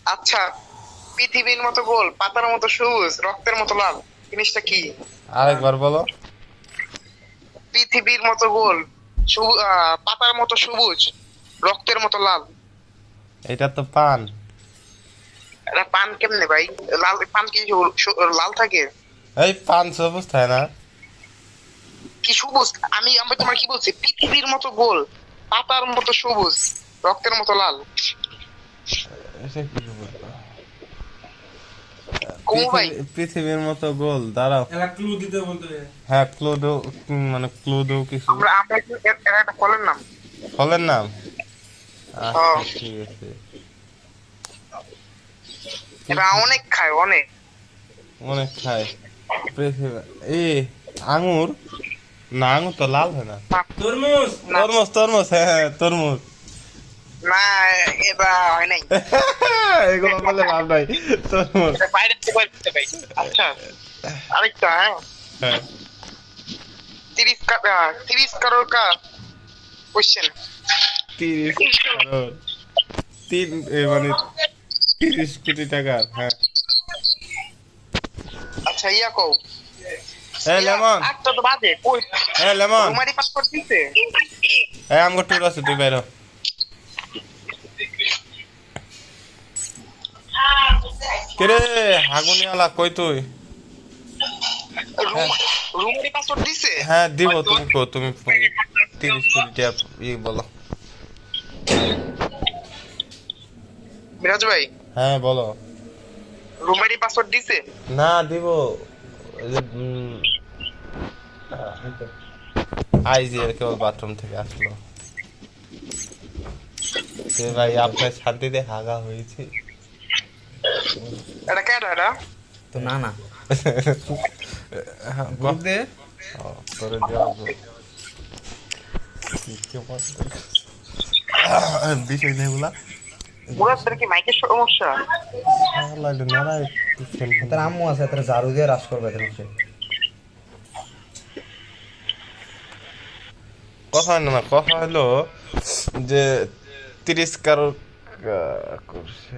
আচ্ছা, পৃথিবীর মতো গোল, পাতার মতো সবুজ, রক্তের মতো লাল, জিনিসটা কি? আরেকবার বলো। পৃথিবীর মতো গোল, পাতার মতো সবুজ, রক্তের মতো লাল। এটা তো পান। এটা পান কেমনে ভাই? লাল পান কি লাল থাকে? এই পান সবুজ তাই না? কি সবুজ? আমি তোমার কি বলছি, পৃথিবীর মতো গোল, পাতার মতো সবুজ, রক্তের মতো লাল। এটা কি বলবো? কমু ভাই? পৃথিবীর মতো গোল, দাঁড়াও। এলা ক্লু দিতে বলতে হবে। হ্যাঁ, ক্লু দো। মানে ক্লু দো কিছু। আমরা আমরা এর একটা ফলের নাম। ফলের নাম? হ্যাঁ, আচ্ছা, ঠিক আছে। এটা অনেক খায়, অনেক। অনেক খায়। পৃথিবী এ আঙুর। না, আঙুর তো লাল হয় না। তরমুজ। না তরমুজ, তরমুজ, হ্যাঁ হ্যাঁ, তরমুজ। না, এটা হয় নাই। এগুলো বলে লাভ নাই। তরমুজ। এটা বাইরে থেকে বাইরে দিতে ভাই। আচ্ছা, আরেকটা, হ্যাঁ। হ্যাঁ। 30 কারোর কা কোশ্চেন। 30 কারোর। মানে 30 কোটি টাকার, হ্যাঁ। আচ্ছা, ইয়া কও। লেমন। আটটা তো বাজে কই? লেমন। রুমারি পাসপোর্ট দিছে? আমগো ট্যুর আছে, তুই বাইর হ। কিরে, হাগুনিয়ালা কই তুই? হ্যাঁ রুমারি পাসপোর্ট দিছে? হ্যাঁ, দিব। তুমি কো, তুমি 30 কোটি টাকা বলো। মিরাজ ভাই, হ্যাঁ, বলো। রুমারি পাসপোর্ট দিছে? না, দিব। ওই যে, আইজি কেবল বাথরুম থেকে আসলো। যে ভাই, আপনার শান্তিতে হাগা হয়েছে। এটা কেডা এটা? তো না না হ্যাঁ, গ্রুপ দে। তোরে দেওয়া বিষয় নেগুলা। মুরাদদের কি মাইকের সমস্যা? তার আম্মু আছে, তার ঝাড়ু দিয়ে রাস করবে তার হচ্ছে। কথা হয় না, কথা হলো যে 30 কারোর করছে।